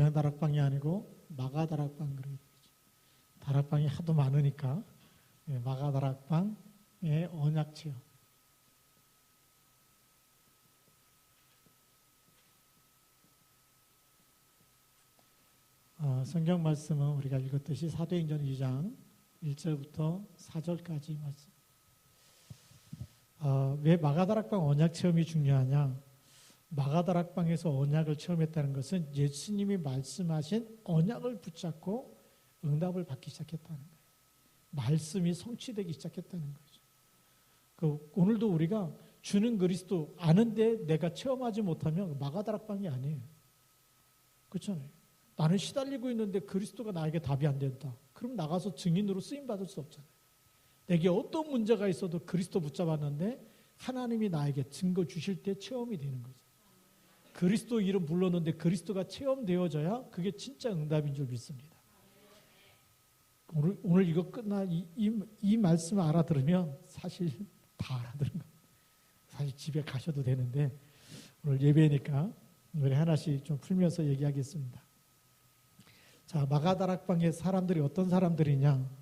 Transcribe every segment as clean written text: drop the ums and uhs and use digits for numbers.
그냥 다락방이 아니고 마가다락방 그러죠. 다락방이 하도 많으니까 마가다락방의 언약체험. 성경 말씀은 우리가 읽었듯이 사도행전 2장 1절부터 4절까지 말씀. 왜 마가다락방 언약 체험이 중요하냐? 마가다락방에서 언약을 체험했다는 것은 예수님이 말씀하신 언약을 붙잡고 응답을 받기 시작했다는 거예요. 말씀이 성취되기 시작했다는 거죠. 오늘도 우리가 주는 그리스도 아는데 내가 체험하지 못하면 마가다락방이 아니에요. 그렇잖아요. 나는 시달리고 있는데 그리스도가 나에게 답이 안 된다. 그럼 나가서 증인으로 쓰임받을 수 없잖아요. 내게 어떤 문제가 있어도 그리스도 붙잡았는데 하나님이 나에게 증거 주실 때 체험이 되는 거죠. 그리스도 이름 불렀는데 그리스도가 체험되어져야 그게 진짜 응답인 줄 믿습니다. 오늘 이거 끝나 이 말씀을 알아들으면 사실 다 알아들은 겁니다. 사실 집에 가셔도 되는데 오늘 예배니까 우리 하나씩 좀 풀면서 얘기하겠습니다. 자, 마가다락방의 사람들이 어떤 사람들이냐?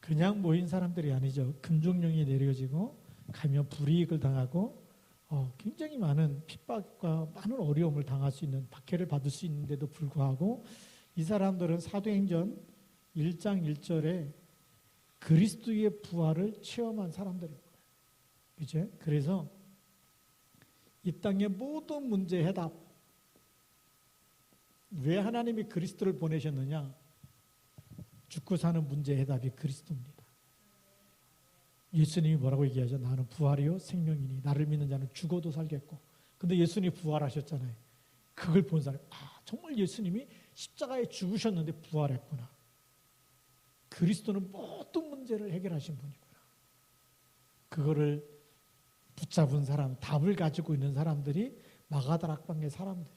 그냥 모인 사람들이 아니죠. 금중령이 내려지고 가면 불이익을 당하고 굉장히 많은 핍박과 많은 어려움을 당할 수 있는, 박해를 받을 수 있는데도 불구하고 이 사람들은 사도행전 1장 1절에 그리스도의 부활을 체험한 사람들입니다. 그죠? 그래서 이 땅의 모든 문제의 해답, 왜 하나님이 그리스도를 보내셨느냐? 죽고 사는 문제의 해답이 그리스도입니다. 예수님이 뭐라고 얘기하죠? 나는 부활이요 생명이니 나를 믿는 자는 죽어도 살겠고. 근데 예수님이 부활하셨잖아요. 그걸 본 사람, 정말 예수님이 십자가에 죽으셨는데 부활했구나. 그리스도는 모든 문제를 해결하신 분이구나. 그거를 붙잡은 사람, 답을 가지고 있는 사람들이 마가다락방의 사람들이.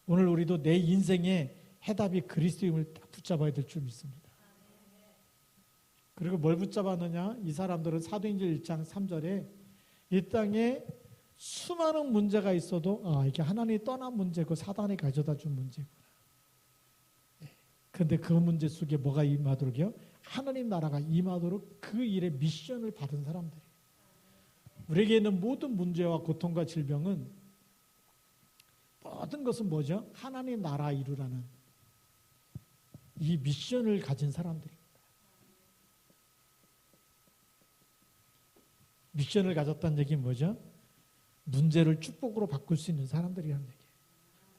오늘 우리도 내 인생의 해답이 그리스도임을 딱 붙잡아야 될 줄 믿습니다. 그리고 뭘 붙잡았느냐? 이 사람들은 사도행전 1장 3절에 이 땅에 수많은 문제가 있어도 이게 하나님이 떠난 문제고 사단이 가져다 준 문제구나. 그런데 그 문제 속에 뭐가 임하도록요? 하나님 나라가 임하도록 그 일의 미션을 받은 사람들이에요. 우리에게 있는 모든 문제와 고통과 질병은 모든 것은 뭐죠? 하나님 나라 이루라는 이 미션을 가진 사람들입니다. 미션을 가졌다는 얘기는 뭐죠? 문제를 축복으로 바꿀 수 있는 사람들이라는 얘기예요.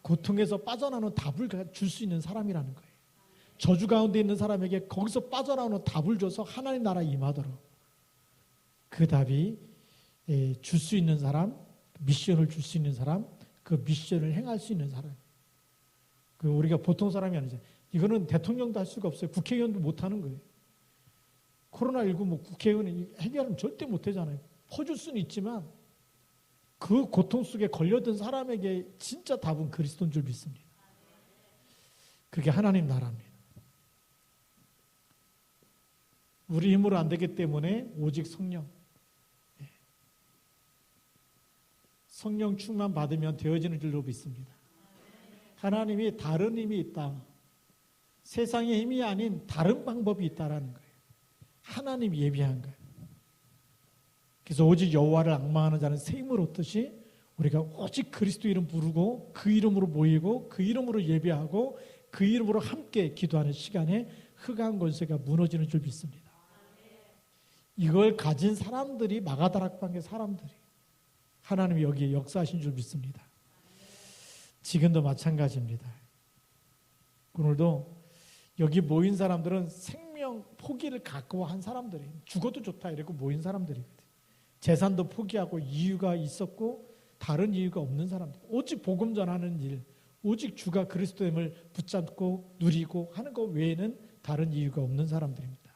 고통에서 빠져나오는 답을 줄 수 있는 사람이라는 거예요. 저주 가운데 있는 사람에게 거기서 빠져나오는 답을 줘서 하나님 나라에 임하도록 그 답이 줄 수 있는 사람, 미션을 줄 수 있는 사람, 그 미션을 행할 수 있는 사람. 우리가 보통 사람이 아니죠. 이거는 대통령도 할 수가 없어요. 국회의원도 못하는 거예요. 코로나19 국회의원은 해결은 절대 못하잖아요. 퍼줄 수는 있지만 그 고통 속에 걸려든 사람에게 진짜 답은 그리스도인 줄 믿습니다. 그게 하나님 나라입니다. 우리 힘으로 안 되기 때문에 오직 성령. 성령 충만 받으면 되어지는 줄로 믿습니다. 하나님이 다른 힘이 있다. 세상의 힘이 아닌 다른 방법이 있다라는 거예요. 하나님이 예비한 거예요. 그래서 오직 여호와를 앙망하는 자는 새 힘을 얻듯이 우리가 오직 그리스도 이름 부르고 그 이름으로 모이고 그 이름으로 예배하고 그 이름으로 함께 기도하는 시간에 흑암 권세가 무너지는 줄 믿습니다. 이걸 가진 사람들이 마가다락방의 사람들이 하나님이 여기에 역사하신 줄 믿습니다. 지금도 마찬가지입니다. 오늘도 여기 모인 사람들은 생명 포기를 갖고 한 사람들이에요. 죽어도 좋다 이러고 모인 사람들이거든요. 재산도 포기하고 이유가 있었고 다른 이유가 없는 사람들. 오직 복음 전하는 일, 오직 주가 그리스도임을 붙잡고 누리고 하는 것 외에는 다른 이유가 없는 사람들입니다.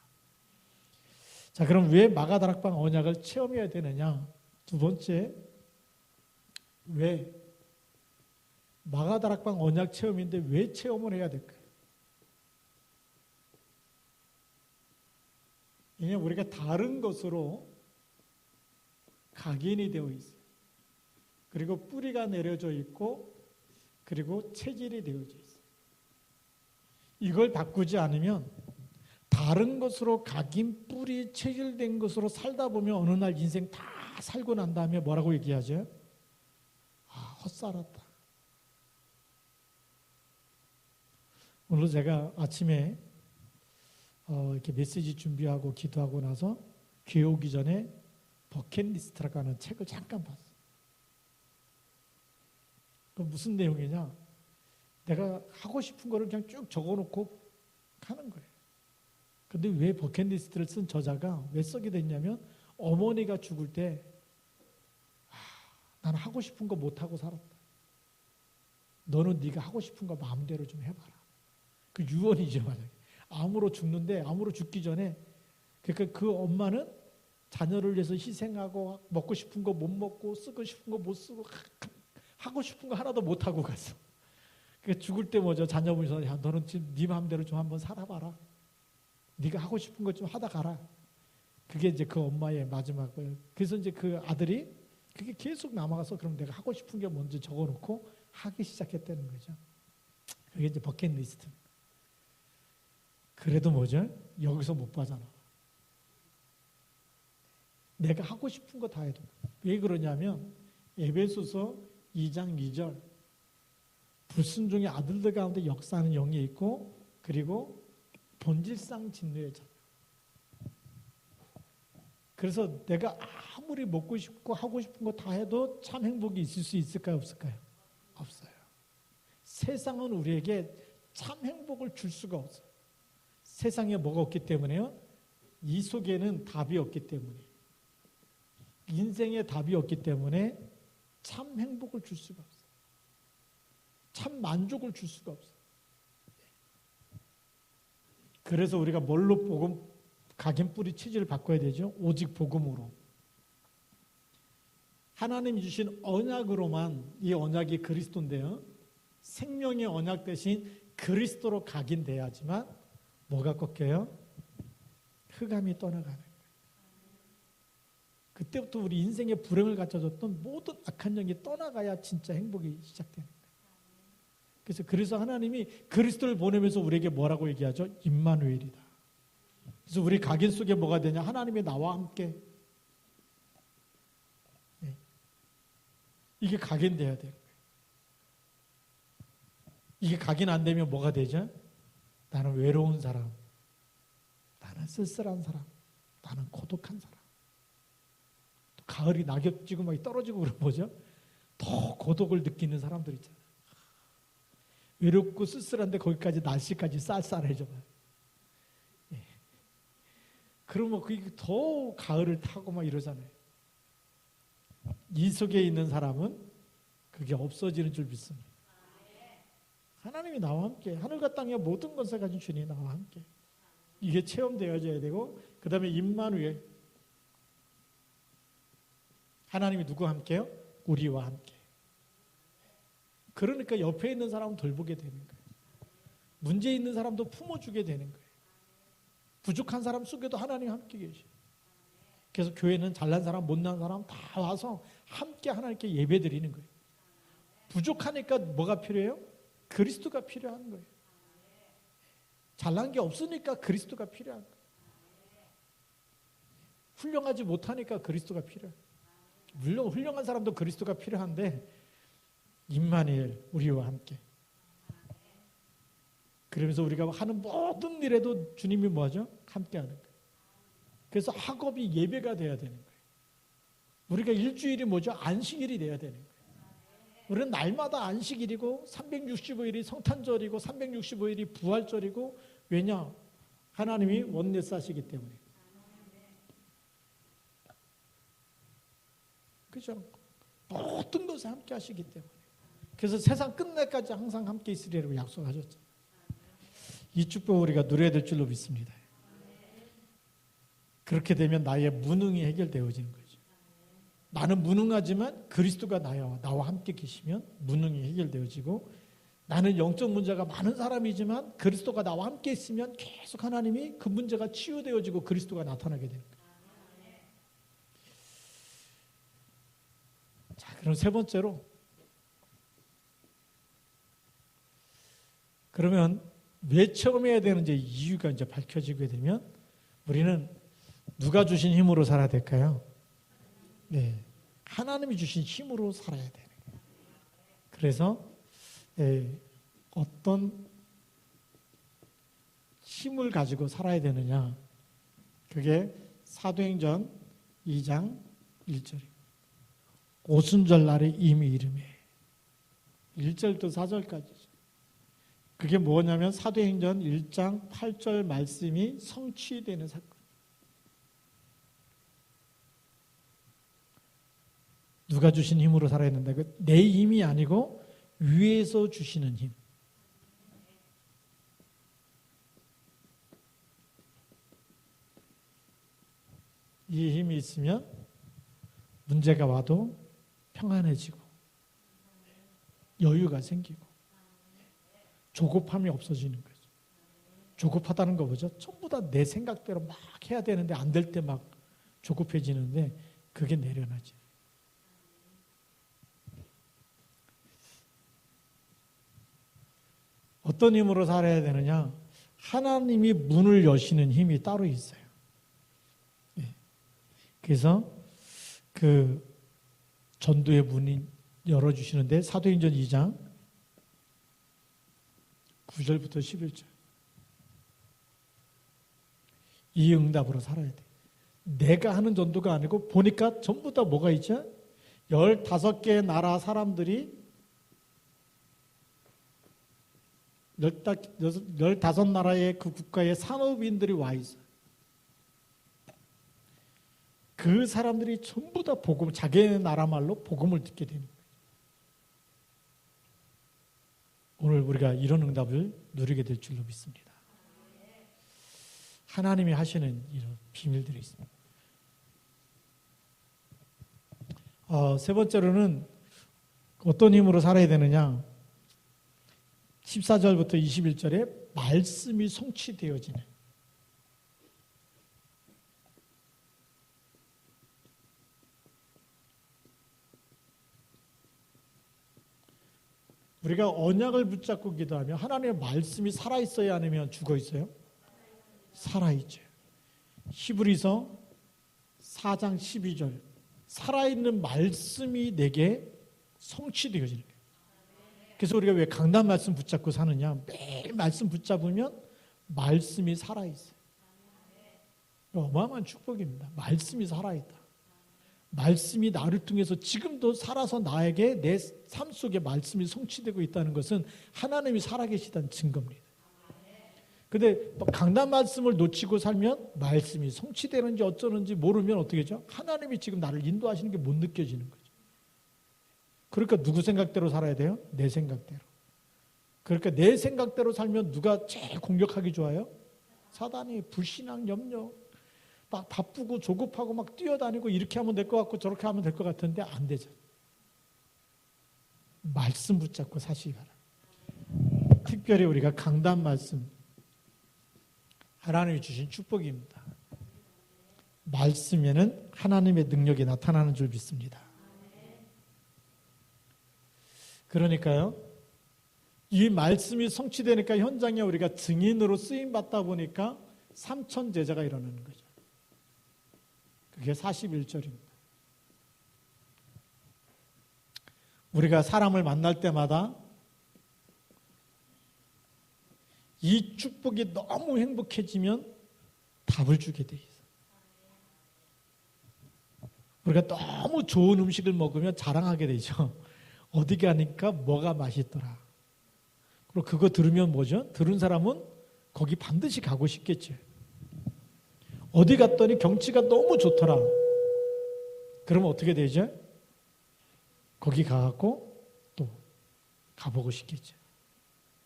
자, 그럼 왜 마가다락방 언약을 체험해야 되느냐? 두 번째, 왜 마가다락방 언약 체험인데 왜 체험을 해야 될까요? 왜냐하면 우리가 다른 것으로 각인이 되어 있어요. 그리고 뿌리가 내려져 있고 그리고 체질이 되어져 있어요. 이걸 바꾸지 않으면 다른 것으로 각인, 뿌리, 체질된 것으로 살다 보면 어느 날 인생 다 살고 난 다음에 뭐라고 얘기하죠? 헛살았다. 오늘 제가 아침에 이렇게 메시지 준비하고 기도하고 나서 교회 오기 전에 버킷리스트라고 하는 책을 잠깐 봤어요. 그 무슨 내용이냐? 내가 하고 싶은 거를 그냥 쭉 적어놓고 하는 거예요. 근데 왜 버킷리스트를 쓴 저자가 왜 쓰게 됐냐면 어머니가 죽을 때 나는 하고 싶은 거 못하고 살았다. 너는 네가 하고 싶은 거 마음대로 좀 해봐라. 그 유언이죠. 만약에 암으로 죽는데 암으로 죽기 전에 그러니까 그 엄마는 자녀를 위해서 희생하고 먹고 싶은 거 못 먹고 쓰고 싶은 거 못 쓰고 하고 싶은 거 하나도 못 하고 갔어. 그러니까 죽을 때 뭐죠? 자녀분이 야 너는 지금 네 마음대로 좀 한번 살아봐라. 네가 하고 싶은 거 좀 하다 가라. 그게 이제 그 엄마의 마지막 거예요. 그래서 이제 그 아들이 그게 계속 남아가서 그럼 내가 하고 싶은 게 뭔지 적어놓고 하기 시작했다는 거죠. 그게 이제 버킷리스트. 그래도 뭐죠? 여기서 못 빠져나와. 내가 하고 싶은 거 다 해도. 왜 그러냐면 에베소서 2장 2절 불순종의 아들들 가운데 역사하는 영이 있고 그리고 본질상 진노의 자녀. 그래서 내가 아무리 먹고 싶고 하고 싶은 거 다 해도 참 행복이 있을 수 있을까요? 없을까요? 없어요. 세상은 우리에게 참 행복을 줄 수가 없어요. 세상에 뭐가 없기 때문에요? 이 속에는 답이 없기 때문에 인생에 답이 없기 때문에 참 행복을 줄 수가 없어요. 참 만족을 줄 수가 없어요. 그래서 우리가 뭘로 복음 각인 뿌리 체질을 바꿔야 되죠? 오직 복음으로. 하나님이 주신 언약으로만 이 언약이 그리스도인데요. 생명의 언약 대신 그리스도로 각인돼야지만 뭐가 꺾여요? 흑암이 떠나가는 거예요. 그때부터 우리 인생의 불행을 갖춰줬던 모든 악한 영이 떠나가야 진짜 행복이 시작되는 거예요. 그래서 하나님이 그리스도를 보내면서 우리에게 뭐라고 얘기하죠? 임마누엘이다. 그래서 우리 각인 속에 뭐가 되냐? 하나님이 나와 함께. 네. 이게 각인돼야 돼요. 이게 각인 안 되면 뭐가 되죠? 나는 외로운 사람, 나는 쓸쓸한 사람, 나는 고독한 사람. 또 가을이 낙엽 지고 막 떨어지고 그러면 뭐죠? 더 고독을 느끼는 사람들 있잖아요. 외롭고 쓸쓸한데 거기까지 날씨까지 쌀쌀해져 봐요. 예. 그러면 그게 더 가을을 타고 막 이러잖아요. 이 속에 있는 사람은 그게 없어지는 줄 믿습니다. 하나님이 나와 함께, 하늘과 땅의 모든 것을 가진 주님이 나와 함께. 이게 체험되어져야 되고, 그 다음에 임마누엘. 하나님이 누구와 함께요? 우리와 함께. 그러니까 옆에 있는 사람은 돌보게 되는 거예요. 문제 있는 사람도 품어주게 되는 거예요. 부족한 사람 속에도 하나님 함께 계셔요. 그래서 교회는 잘난 사람, 못난 사람 다 와서 함께 하나님께 예배 드리는 거예요. 부족하니까 뭐가 필요해요? 그리스도가 필요한 거예요. 잘난 게 없으니까 그리스도가 필요한 거예요. 훌륭하지 못하니까 그리스도가 필요해요. 물론 훌륭한 사람도 그리스도가 필요한데 임마누엘 우리와 함께. 그러면서 우리가 하는 모든 일에도 주님이 뭐하죠? 함께하는 거예요. 그래서 학업이 예배가 돼야 되는 거예요. 우리가 일주일이 뭐죠? 안식일이 돼야 되는 거예요. 우리는 날마다 안식일이고 365일이 성탄절이고 365일이 부활절이고 왜냐? 하나님이 원내스하시기 때문에. 그죠? 모든 것에 함께 하시기 때문에. 그래서 세상 끝날까지 항상 함께 있으리라고 약속하셨죠. 이 축복 우리가 누려야 될 줄로 믿습니다. 그렇게 되면 나의 무능이 해결되어지는 거죠. 나는 무능하지만 그리스도가 나와 함께 계시면 무능이 해결되어지고 나는 영적 문제가 많은 사람이지만 그리스도가 나와 함께 있으면 계속 하나님이 그 문제가 치유되어지고 그리스도가 나타나게 되는 거예요. 자, 그럼 세 번째로, 그러면 왜 체험해야 되는지 이유가 이제 밝혀지게 되면 우리는 누가 주신 힘으로 살아야 될까요? 네, 하나님이 주신 힘으로 살아야 되는 거예요. 그래서 어떤 힘을 가지고 살아야 되느냐, 그게 사도행전 2장 1절입니다. 오순절 날에 이미 이름에 1절부터 4절까지죠. 그게 뭐냐면 사도행전 1장 8절 말씀이 성취되는 사건. 누가 주신 힘으로 살아야 된다. 내 힘이 아니고 위에서 주시는 힘. 이 힘이 있으면 문제가 와도 평안해지고 여유가 생기고 조급함이 없어지는 거죠. 조급하다는 거 뭐죠? 전부 다 내 생각대로 막 해야 되는데 안 될 때 막 조급해지는데 그게 내려놔지. 어떤 힘으로 살아야 되느냐? 하나님이 문을 여시는 힘이 따로 있어요. 그래서 그 전도의 문이 열어주시는데 사도행전 2장 9절부터 11절. 이 응답으로 살아야 돼. 내가 하는 전도가 아니고 보니까 전부 다 뭐가 있죠? 15개의 나라 사람들이 15나라의 그 국가의 산업인들이 와 있어요. 그 사람들이 전부 다 복음, 자기네 나라 말로 복음을 듣게 되는 거예요. 오늘 우리가 이런 응답을 누리게 될 줄로 믿습니다. 하나님이 하시는 이런 비밀들이 있습니다. 세 번째로는 어떤 힘으로 살아야 되느냐? 14절부터 21절에 말씀이 성취되어지는. 우리가 언약을 붙잡고 기도하면 하나님의 말씀이 살아있어야 아니면 죽어있어요? 살아있죠. 히브리서 4장 12절 살아있는 말씀이 내게 성취되어지는 거예요. 그래서 우리가 왜 강단 말씀 붙잡고 사느냐? 매일 말씀 붙잡으면 말씀이 살아있어요. 어마어마한 축복입니다. 말씀이 살아있다. 말씀이 나를 통해서 지금도 살아서 나에게 내 삶 속에 말씀이 성취되고 있다는 것은 하나님이 살아계시다는 증거입니다. 근데 강단 말씀을 놓치고 살면 말씀이 성취되는지 어쩌는지 모르면 어떻게 하죠? 하나님이 지금 나를 인도하시는 게 못 느껴지는 거죠. 그러니까 누구 생각대로 살아야 돼요? 내 생각대로. 그러니까 내 생각대로 살면 누가 제일 공격하기 좋아요? 사단이. 불신앙, 염려, 막 바쁘고 조급하고 막 뛰어다니고 이렇게 하면 될 것 같고 저렇게 하면 될 것 같은데 안 되죠. 말씀 붙잡고 사시기 바랍니다. 특별히 우리가 강단 말씀, 하나님이 주신 축복입니다. 말씀에는 하나님의 능력이 나타나는 줄 믿습니다. 그러니까요, 이 말씀이 성취되니까 현장에 우리가 증인으로 쓰임받다 보니까 3천 제자가 일어나는 거죠. 그게 41절입니다. 우리가 사람을 만날 때마다 이 축복이 너무 행복해지면 답을 주게 돼 있어요. 우리가 너무 좋은 음식을 먹으면 자랑하게 되죠. 어디 가니까 뭐가 맛있더라. 그리고 그거 들으면 뭐죠? 들은 사람은 거기 반드시 가고 싶겠죠. 어디 갔더니 경치가 너무 좋더라. 그러면 어떻게 되죠? 거기 가갖고 또 가보고 싶겠죠.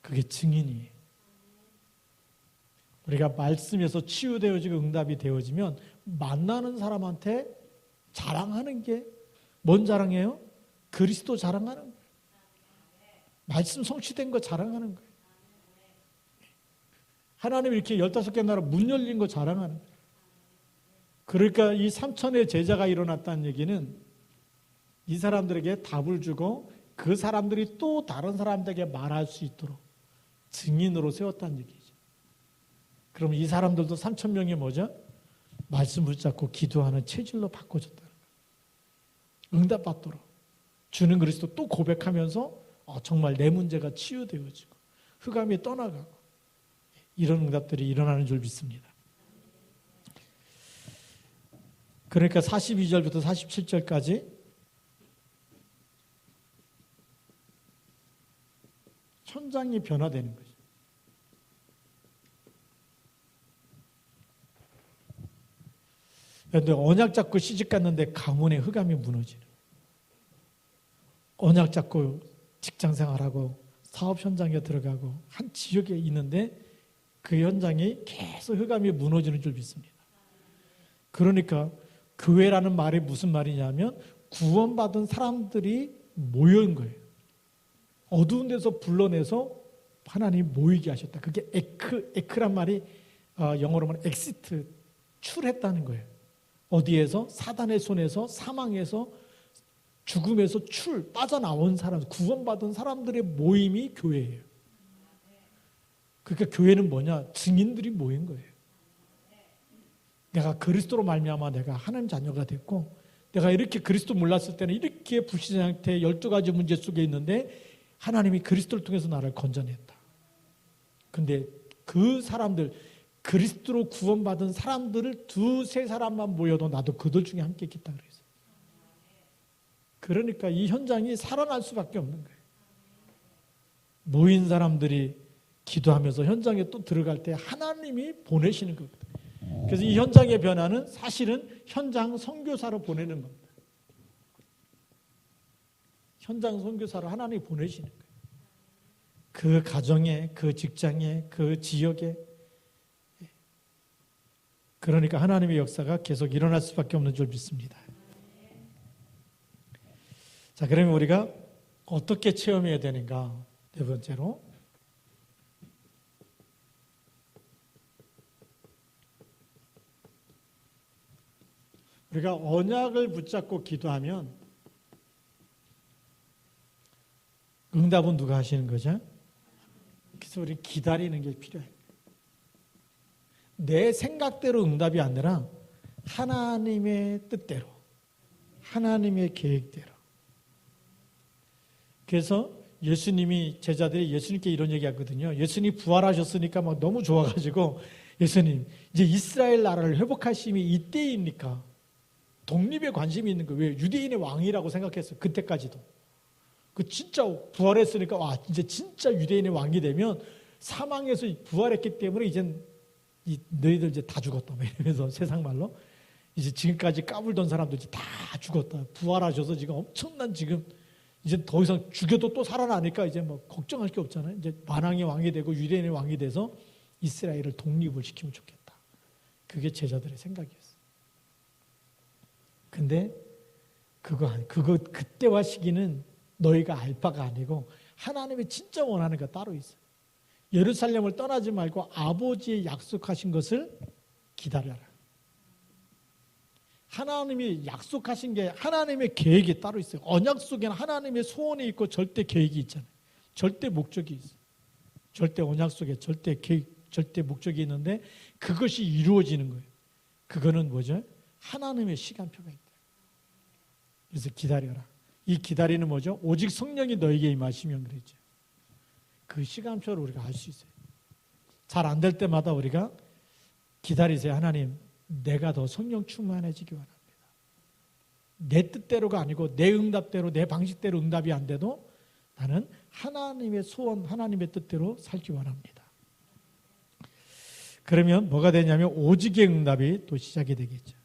그게 증인이에요. 우리가 말씀에서 치유되어지고 응답이 되어지면 만나는 사람한테 자랑하는 게 뭔 자랑이에요? 그리스도 자랑하는 거예요. 말씀 성취된 거 자랑하는 거예요. 하나님 이렇게 15개 나라 문 열린 거 자랑하는 거예요. 그러니까 이 3천의 제자가 일어났다는 얘기는 이 사람들에게 답을 주고 그 사람들이 또 다른 사람들에게 말할 수 있도록 증인으로 세웠다는 얘기죠. 그럼 이 사람들도 3천 명이 뭐죠? 말씀 붙잡고 기도하는 체질로 바꿔줬다는 거예요. 응답받도록. 주는 그리스도 또 고백하면서 정말 내 문제가 치유되어지고 흑암이 떠나가고 이런 응답들이 일어나는 줄 믿습니다. 그러니까 42절부터 47절까지 현장이 변화되는 거죠. 그런데 언약 잡고 시집 갔는데 가문의 흑암이 무너지는 거예요. 언약 잡고 직장 생활하고 사업 현장에 들어가고 한 지역에 있는데 그 현장이 계속 흑암이 무너지는 줄 믿습니다. 그러니까 교회라는 말이 무슨 말이냐면 구원받은 사람들이 모여인 거예요. 어두운 데서 불러내서 하나님 모이게 하셨다. 그게 에크란 말이 영어로 말하면 엑시트, 출했다는 거예요. 어디에서? 사단의 손에서, 사망에서, 죽음에서 빠져나온 사람, 구원받은 사람들의 모임이 교회예요. 그러니까 교회는 뭐냐? 증인들이 모인 거예요. 내가 그리스도로 말미암아 내가 하나님 자녀가 됐고 내가 이렇게 그리스도 몰랐을 때는 이렇게 불신앙 상태 12가지 문제 속에 있는데 하나님이 그리스도를 통해서 나를 건져냈다. 근데 그 사람들, 그리스도로 구원받은 사람들을 2-3사람만 모여도 나도 그들 중에 함께 있겠다 그랬어요. 그러니까 이 현장이 살아날 수밖에 없는 거예요. 모인 사람들이 기도하면서 현장에 또 들어갈 때 하나님이 보내시는 거거든요. 그래서 이 현장의 변화는 사실은 현장 선교사로 보내는 겁니다. 현장 선교사로 하나님이 보내시는 거예요. 그 가정에, 그 직장에, 그 지역에. 그러니까 하나님의 역사가 계속 일어날 수밖에 없는 줄 믿습니다. 자, 그러면 우리가 어떻게 체험해야 되는가? 네 번째로 우리가 언약을 붙잡고 기도하면 응답은 누가 하시는 거죠? 그래서 우리 기다리는 게 필요해요. 내 생각대로 응답이 아니라 하나님의 뜻대로, 하나님의 계획대로. 그래서 예수님이 제자들이 예수님께 이런 얘기하거든요. 예수님이 부활하셨으니까 막 너무 좋아가지고 예수님 이제 이스라엘 나라를 회복하심이 이때입니까? 독립에 관심이 있는 거예요. 왜? 유대인의 왕이라고 생각했어요. 그때까지도. 그 진짜 부활했으니까 와 이제 진짜 유대인의 왕이 되면 사망에서 부활했기 때문에 이젠 너희들 이제 다 죽었다. 이러면서 세상 말로 이제 지금까지 까불던 사람들 이제 다 죽었다. 부활하셔서 지금 엄청난 지금 이제 더 이상 죽여도 또 살아나니까 이제 뭐 걱정할 게 없잖아요. 이제 만왕의 왕이 되고 유대인의 왕이 돼서 이스라엘을 독립을 시키면 좋겠다. 그게 제자들의 생각이었어요. 근데 그거 그때와 시기는 너희가 알 바가 아니고 하나님이 진짜 원하는 게 따로 있어요. 예루살렘을 떠나지 말고 아버지의 약속하신 것을 기다려라. 하나님이 약속하신 게 하나님의 계획이 따로 있어요. 언약 속에는 하나님의 소원이 있고 절대 계획이 있잖아요. 절대 목적이 있어요. 절대 언약 속에 절대 계획, 절대 목적이 있는데 그것이 이루어지는 거예요. 그거는 뭐죠? 하나님의 시간표가 있다. 그래서 기다려라. 이 기다리는 뭐죠? 오직 성령이 너에게 임하시면 그랬죠. 그 시간표를 우리가 알 수 있어요. 잘 안 될 때마다 우리가 기다리세요. 하나님, 내가 더 성령 충만해지기 원합니다. 내 뜻대로가 아니고 내 응답대로 내 방식대로 응답이 안 돼도 나는 하나님의 소원, 하나님의 뜻대로 살기 원합니다. 그러면 뭐가 되냐면 오직의 응답이 또 시작이 되겠죠.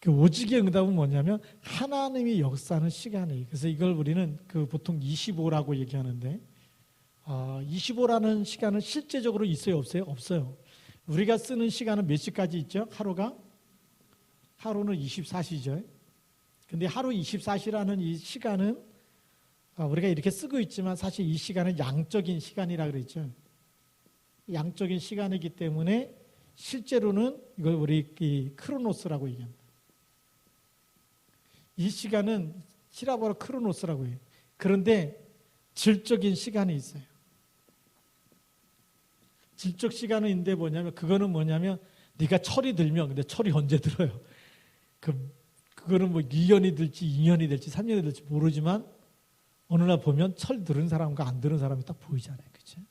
그 오직의 응답은 뭐냐면 하나님이 역사하는 시간이에요. 그래서 이걸 우리는 그 보통 25라고 얘기하는데 25라는 시간은 실제적으로 있어요? 없어요? 없어요. 우리가 쓰는 시간은 몇 시까지 있죠? 하루는 24시죠. 근데 하루 24시라는 이 시간은 우리가 이렇게 쓰고 있지만 사실 이 시간은 양적인 시간이라 그랬죠. 양적인 시간이기 때문에 실제로는 이걸 우리 이 크로노스라고 얘기합니다. 이 시간은 히라보로 크로노스라고 해요. 그런데 질적인 시간이 있어요. 질적 시간은 있는데 그거는 뭐냐면 네가 철이 들면, 근데 철이 언제 들어요? 그거는 뭐 1년이 될지 2년이 될지 3년이 될지 모르지만 어느 날 보면 철 들은 사람과 안 들은 사람이 딱 보이잖아요. 그렇죠?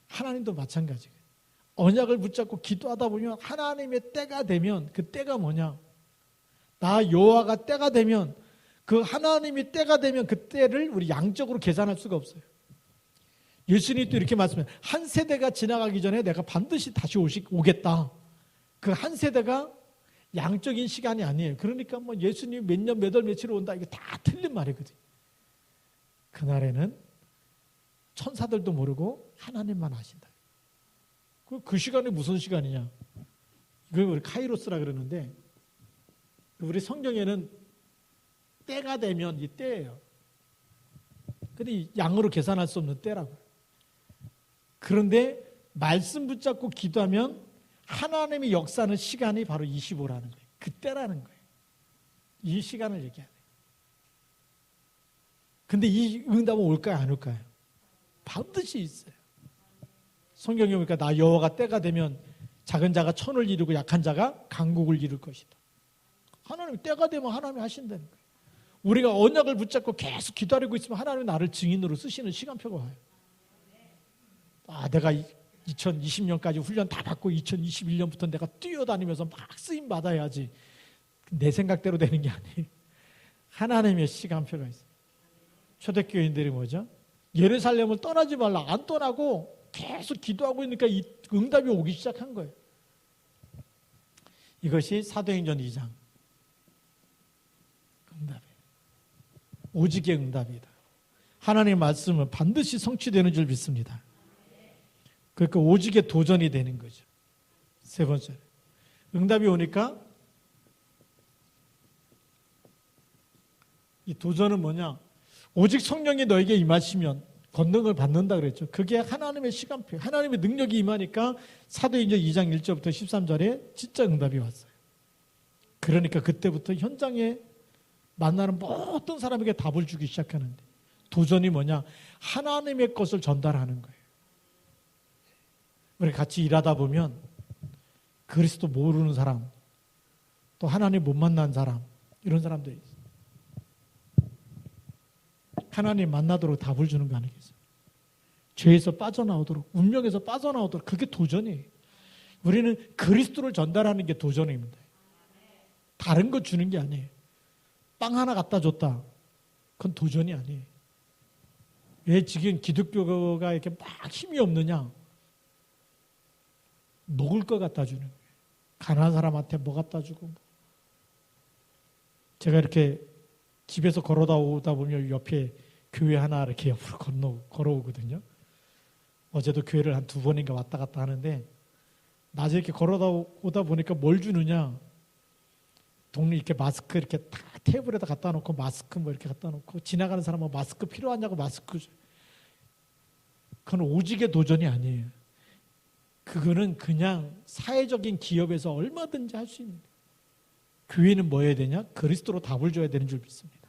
하나님도 마찬가지예요. 언약을 붙잡고 기도하다 보면 하나님의 때가 되면 그 때가 뭐냐? 나 여호와가 때가 되면 그 하나님이 때가 되면 그 때를 우리 양적으로 계산할 수가 없어요. 예수님이 또 이렇게 말씀해요. 한 세대가 지나가기 전에 내가 반드시 다시 오겠다. 그 한 세대가 양적인 시간이 아니에요. 그러니까 뭐 예수님이 몇 년, 몇 월, 며칠 온다. 이게 다 틀린 말이거든요. 그날에는 천사들도 모르고 하나님만 아신다. 그 시간이 무슨 시간이냐? 이걸 우리 카이로스라 그러는데 우리 성경에는 때가 되면 이 때예요. 근데 양으로 계산할 수 없는 때라고요. 그런데 말씀 붙잡고 기도하면 하나님이 역사하는 시간이 바로 25라는 거예요. 그때라는 거예요. 이 시간을 얘기해야 돼요. 근데 이 응답은 올까요? 안 올까요? 반드시 있어요. 성경에 보니까 나 여호와가 때가 되면 작은 자가 천을 이루고 약한 자가 강국을 이룰 것이다. 하나님 때가 되면 하나님이 하신다는 거예요. 우리가 언약을 붙잡고 계속 기다리고 있으면 하나님이 나를 증인으로 쓰시는 시간표가 와요. 내가 2020년까지 훈련 다 받고 2021년부터 내가 뛰어다니면서 막 쓰임 받아야지. 내 생각대로 되는 게 아니에요. 하나님의 시간표가 있어요. 초대교인들이 뭐죠? 예루살렘을 떠나지 말라. 안 떠나고 계속 기도하고 있으니까 이 응답이 오기 시작한 거예요. 이것이 사도행전 2장 응답이에요. 오직의 응답이다. 하나님의 말씀은 반드시 성취되는 줄 믿습니다. 그러니까 오직의 도전이 되는 거죠. 세 번째, 응답이 오니까 이 도전은 뭐냐? 오직 성령이 너에게 임하시면 권능을 받는다 그랬죠. 그게 하나님의 시간표, 하나님의 능력이 임하니까 사도행전 2장 1절부터 13절에 진짜 응답이 왔어요. 그러니까 그때부터 현장에 만나는 모든 사람에게 답을 주기 시작하는데 도전이 뭐냐? 하나님의 것을 전달하는 거예요. 우리 같이 일하다 보면 그리스도 모르는 사람, 또 하나님 못 만난 사람, 이런 사람들이 있어요. 하나님 만나도록 답을 주는 거 아니겠어요? 죄에서 빠져나오도록, 운명에서 빠져나오도록, 그게 도전이에요. 우리는 그리스도를 전달하는 게 도전입니다. 다른 거 주는 게 아니에요. 빵 하나 갖다 줬다. 그건 도전이 아니에요. 왜 지금 기독교가 이렇게 막 힘이 없느냐? 먹을 거 갖다 주는 거예요. 가난한 사람한테 뭐 갖다 주고. 제가 이렇게 집에서 걸어오다 보면 옆에 교회 하나 이렇게 옆으로 걸어오거든요. 어제도 교회를 한 2번인가 왔다 갔다 하는데 낮에 이렇게 걸어오다 보니까 뭘 주느냐? 동네 이렇게 마스크 이렇게 다 테이블에다 갖다 놓고 마스크 뭐 이렇게 갖다 놓고 지나가는 사람은 마스크 필요하냐고 마스크 줘. 그건 오직의 도전이 아니에요. 그거는 그냥 사회적인 기업에서 얼마든지 할 수 있는 거예요. 교회는 뭐 해야 되냐? 그리스도로 답을 줘야 되는 줄 믿습니다.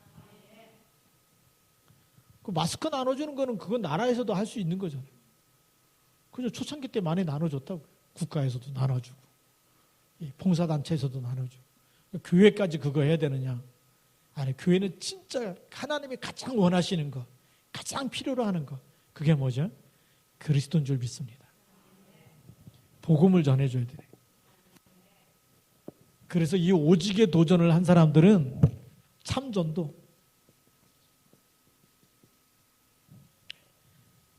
그 마스크 나눠주는 거는 그건 나라에서도 할 수 있는 거잖아요. 그죠? 초창기 때 많이 나눠줬다고. 국가에서도 나눠주고, 봉사단체에서도 나눠주고. 교회까지 그거 해야 되느냐? 아니, 교회는 진짜 하나님이 가장 원하시는 거, 가장 필요로 하는 거, 그게 뭐죠? 그리스도인 줄 믿습니다. 복음을 전해줘야 돼요. 그래서 이 오직의 도전을 한 사람들은 참전도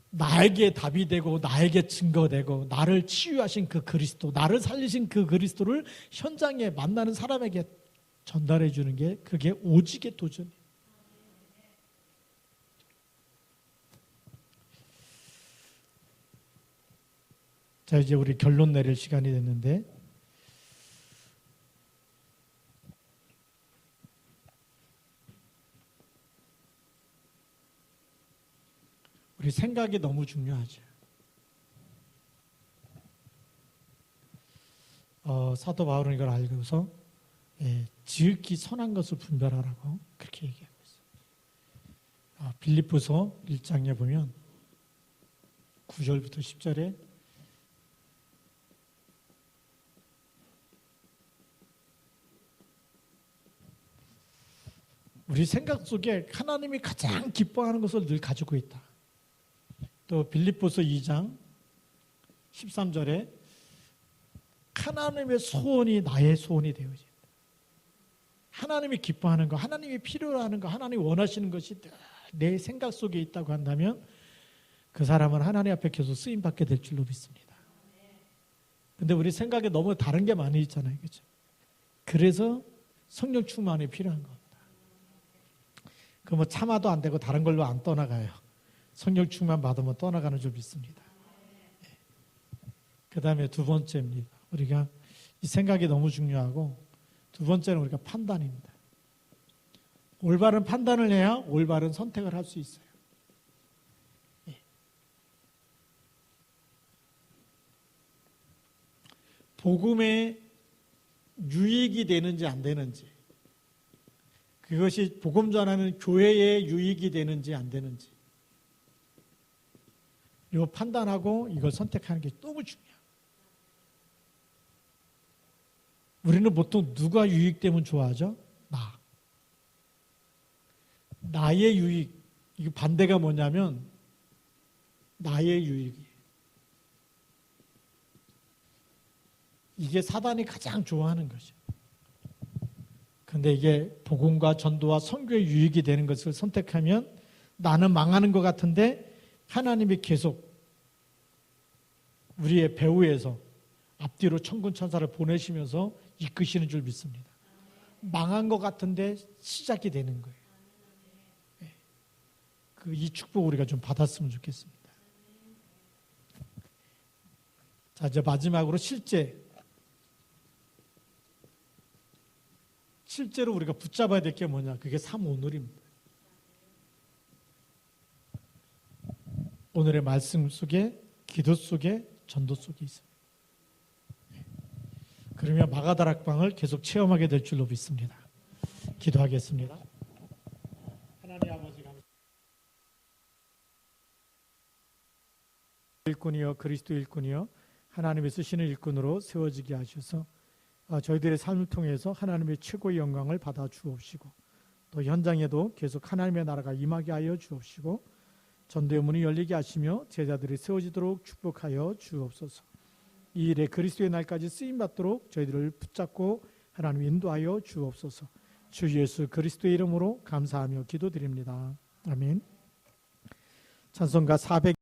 나에게 답이 되고 나에게 증거되고 나를 치유하신 그 그리스도, 나를 살리신 그 그리스도를 현장에 만나는 사람에게 전달해 주는 게 그게 오직의 도전이에요. 자, 이제 우리 결론 내릴 시간이 됐는데, 우리 생각이 너무 중요하죠. 사도 바울은 이걸 알고서 지극히 선한 것을 분별하라고 그렇게 얘기하고 있어요. 빌립보서 1장에 보면 9절부터 10절에 우리 생각 속에 하나님이 가장 기뻐하는 것을 늘 가지고 있다. 또 빌립보서 2장 13절에 하나님의 소원이 나의 소원이 되어진다. 하나님이 기뻐하는 거, 하나님이 필요로 하는 거, 하나님이 원하시는 것이 내 생각 속에 있다고 한다면 그 사람은 하나님 앞에 계속 쓰임받게 될 줄로 믿습니다. 근데 우리 생각에 너무 다른 게 많이 있잖아요. 그렇죠? 그래서 성령 충만이 필요한 겁니다. 그 뭐 참아도 안 되고 다른 걸로 안 떠나가요. 성령 충만 받으면 떠나가는 줄 믿습니다. 그 다음에 두 번째입니다. 우리가 이 생각이 너무 중요하고 두 번째는 우리가 판단입니다. 올바른 판단을 해야 올바른 선택을 할 수 있어요. 복음에 유익이 되는지 안 되는지, 그것이 복음 전하는 교회에 유익이 되는지 안 되는지, 이거 판단하고 이걸 선택하는 게 너무 중요해요. 우리는 보통 누가 유익되면 좋아하죠? 나의 유익. 이게 반대가 뭐냐면 나의 유익이에요. 이게 사단이 가장 좋아하는 것이에요. 그런데 이게 복음과 전도와 선교의 유익이 되는 것을 선택하면 나는 망하는 것 같은데 하나님이 계속 우리의 배후에서 앞뒤로 천군 천사를 보내시면서 이끄시는 줄 믿습니다. 망한 것 같은데 시작이 되는 거예요. 이 축복 우리가 좀 받았으면 좋겠습니다. 자, 이제 마지막으로 실제로 우리가 붙잡아야 될 게 뭐냐? 그게 3오늘입니다. 오늘의 말씀 속에, 기도 속에, 전도 속에 있습니다. 그러면 마가다락방을 계속 체험하게 될 줄로 믿습니다. 기도하겠습니다. 하나님 아버지 감사합니다. 일꾼이여 그리스도 일꾼이여 하나님의 쓰시는 일꾼으로 세워지게 하셔서 저희들의 삶을 통해서 하나님의 최고의 영광을 받아 주옵시고 또 현장에도 계속 하나님의 나라가 임하게 하여 주옵시고 전도의 문이 열리게 하시며 제자들이 세워지도록 축복하여 주옵소서. 이 일에 그리스도의 날까지 쓰임받도록 저희들을 붙잡고 하나님 인도하여 주옵소서. 주 예수 그리스도의 이름으로 감사하며 기도드립니다. 아멘. 찬송가 400